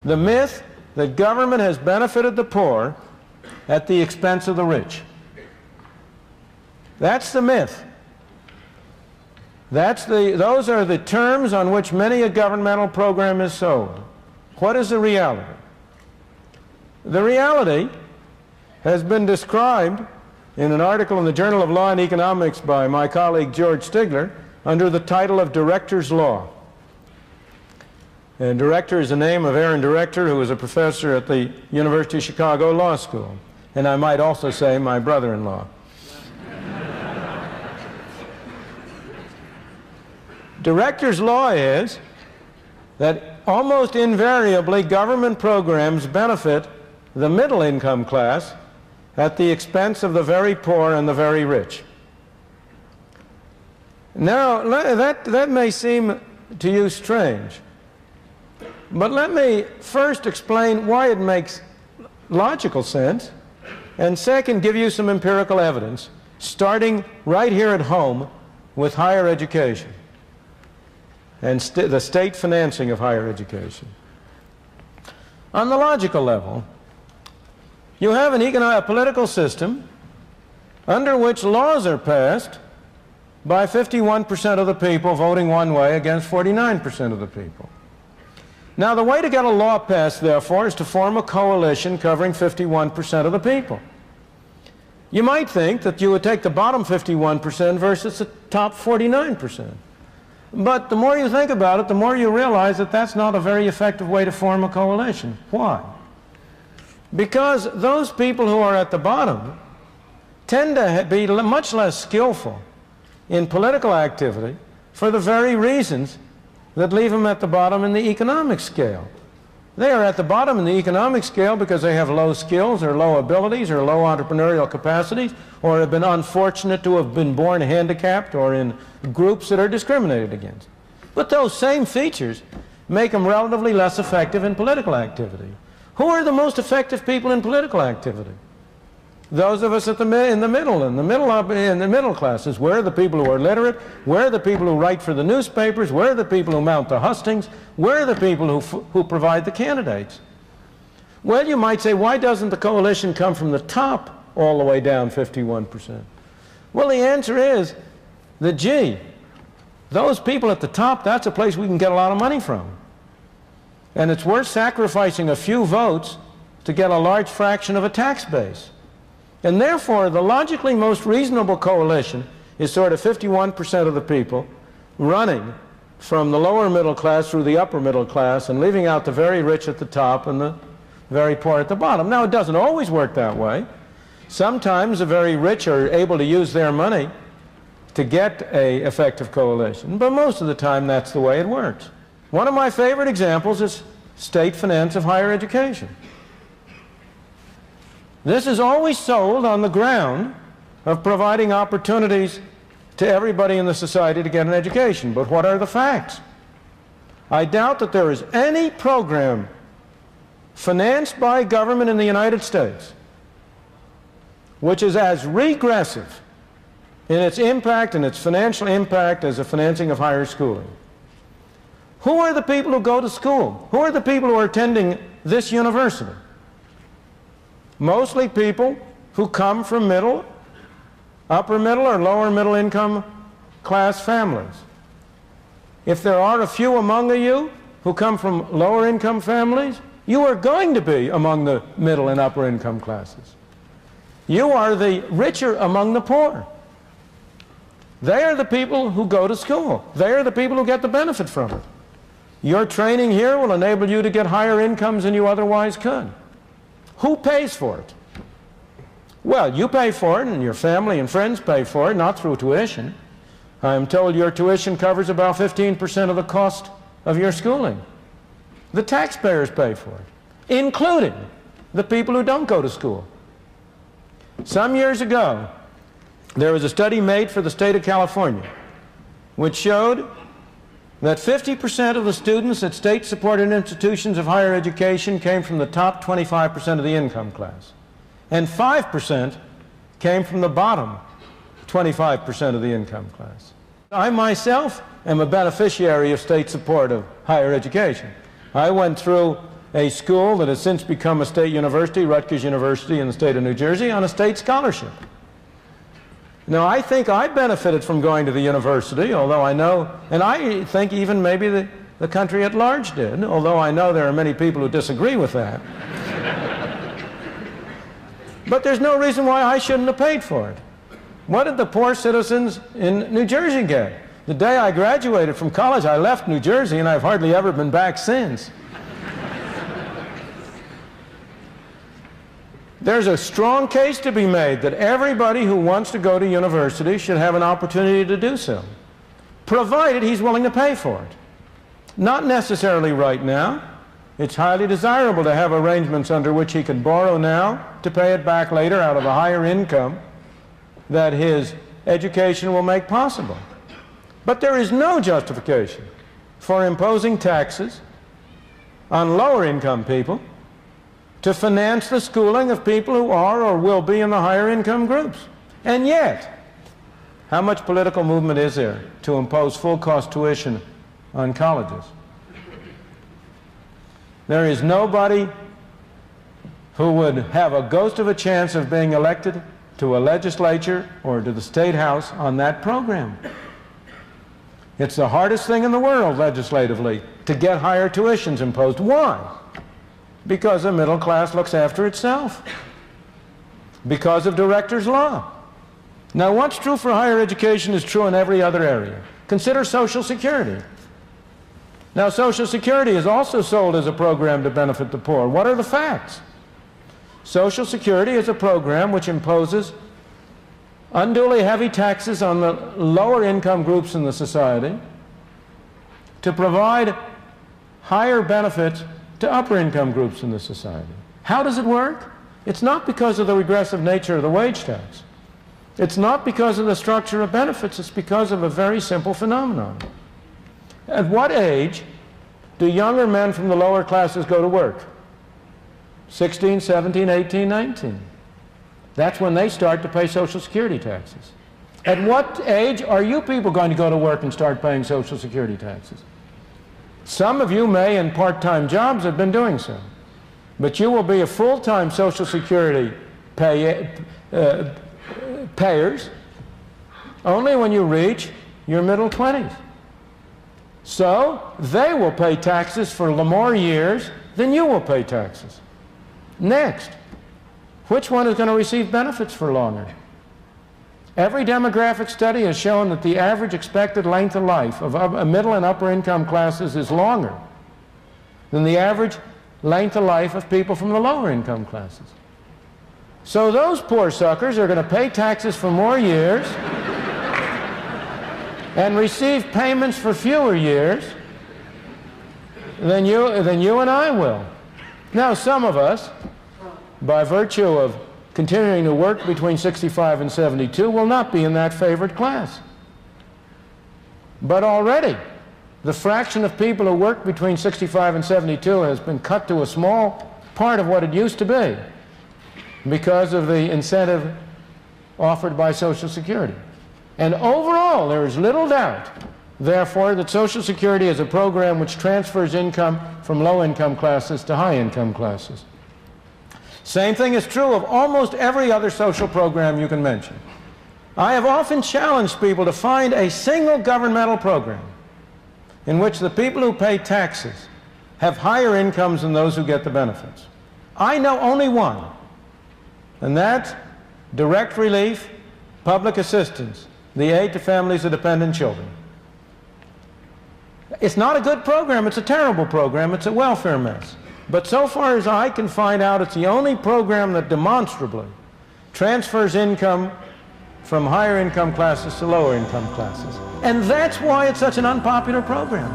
The myth that government has benefited the poor at the expense of the rich. That's the myth. Those are the terms on which many a governmental program is sold. What is the reality? The reality has been described in an article in the Journal of Law and Economics by my colleague George Stigler under the title of Director's Law. And Director is the name of Aaron Director, who was a professor at the University of Chicago Law School. And I might also say my brother-in-law. Director's Law is that almost invariably government programs benefit the middle income class at the expense of the very poor and the very rich. Now, that may seem to you strange, but let me first explain why it makes logical sense, and second, give you some empirical evidence, starting right here at home with higher education and the state financing of higher education. On the logical level, you have a political system under which laws are passed by 51% of the people voting one way against 49% of the people. Now, the way to get a law passed, therefore, is to form a coalition covering 51% of the people. You might think that you would take the bottom 51% versus the top 49%. But the more you think about it, the more you realize that that's not a very effective way to form a coalition. Why? Because those people who are at the bottom tend to be much less skillful in political activity for the very reasons that leave them at the bottom in the economic scale. They are at the bottom in the economic scale because they have low skills or low abilities or low entrepreneurial capacities, or have been unfortunate to have been born handicapped or in groups that are discriminated against. But those same features make them relatively less effective in political activity. Who are the most effective people in political activity? Those of us in the middle classes. Where are the people who are literate? Where are the people who write for the newspapers? Where are the people who mount the hustings? Where are the people who provide the candidates? Well, you might say, why doesn't the coalition come from the top all the way down 51%? Well, the answer is that, gee, those people at the top, that's a place we can get a lot of money from. And it's worth sacrificing a few votes to get a large fraction of a tax base. And therefore, the logically most reasonable coalition is sort of 51% of the people running from the lower middle class through the upper middle class and leaving out the very rich at the top and the very poor at the bottom. Now, it doesn't always work that way. Sometimes the very rich are able to use their money to get an effective coalition, but most of the time that's the way it works. One of my favorite examples is state finance of higher education. This is always sold on the ground of providing opportunities to everybody in the society to get an education. But what are the facts? I doubt that there is any program financed by government in the United States which is as regressive in its impact and its financial impact as the financing of higher schooling. Who are the people who go to school? Who are the people who are attending this university? Mostly people who come from middle, upper middle, or lower middle income class families. If there are a few among you who come from lower income families, you are going to be among the middle and upper income classes. You are the richer among the poor. They are the people who go to school. They are the people who get the benefit from it. Your training here will enable you to get higher incomes than you otherwise could. Who pays for it? Well, you pay for it, and your family and friends pay for it, not through tuition. I am told your tuition covers about 15% of the cost of your schooling. The taxpayers pay for it, including the people who don't go to school. Some years ago, there was a study made for the state of California which showed that 50% of the students at state-supported institutions of higher education came from the top 25% of the income class, and 5% came from the bottom 25% of the income class. I myself am a beneficiary of state support of higher education. I went through a school that has since become a state university, Rutgers University in the state of New Jersey, on a state scholarship. Now, I think I benefited from going to the university, although I know, and I think even maybe the country at large did, although I know there are many people who disagree with that. But there's no reason why I shouldn't have paid for it. What did the poor citizens in New Jersey get? The day I graduated from college, I left New Jersey, and I've hardly ever been back since. There's a strong case to be made that everybody who wants to go to university should have an opportunity to do so, provided he's willing to pay for it. Not necessarily right now. It's highly desirable to have arrangements under which he can borrow now to pay it back later out of a higher income that his education will make possible. But there is no justification for imposing taxes on lower income people to finance the schooling of people who are or will be in the higher income groups. And yet, how much political movement is there to impose full cost tuition on colleges? There is nobody who would have a ghost of a chance of being elected to a legislature or to the state house on that program. It's the hardest thing in the world legislatively to get higher tuitions imposed. Why? Because the middle class looks after itself. Because of director's law. Now, what's true for higher education is true in every other area. Consider Social Security. Now, Social Security is also sold as a program to benefit the poor. What are the facts? Social Security is a program which imposes unduly heavy taxes on the lower income groups in the society to provide higher benefits to upper income groups in the society. How does it work? It's not because of the regressive nature of the wage tax. It's not because of the structure of benefits. It's because of a very simple phenomenon. At what age do younger men from the lower classes go to work? 16, 17, 18, 19. That's when they start to pay Social Security taxes. At what age are you people going to go to work and start paying Social Security taxes? Some of you may, in part-time jobs, have been doing so. But you will be a full-time Social Security payers only when you reach your middle 20s. So they will pay taxes for more years than you will pay taxes. Next, which one is going to receive benefits for longer? Every demographic study has shown that the average expected length of life of middle and upper income classes is longer than the average length of life of people from the lower income classes. So those poor suckers are going to pay taxes for more years and receive payments for fewer years than you and I will. Now, some of us, by virtue of continuing to work between 65 and 72, will not be in that favored class. But already, the fraction of people who work between 65 and 72 has been cut to a small part of what it used to be because of the incentive offered by Social Security. And overall, there is little doubt, therefore, that Social Security is a program which transfers income from low-income classes to high-income classes. Same thing is true of almost every other social program you can mention. I have often challenged people to find a single governmental program in which the people who pay taxes have higher incomes than those who get the benefits. I know only one, and that's direct relief, public assistance, the aid to families of dependent children. It's not a good program, it's a terrible program, it's a welfare mess. But so far as I can find out, it's the only program that demonstrably transfers income from higher income classes to lower income classes. And that's why it's such an unpopular program.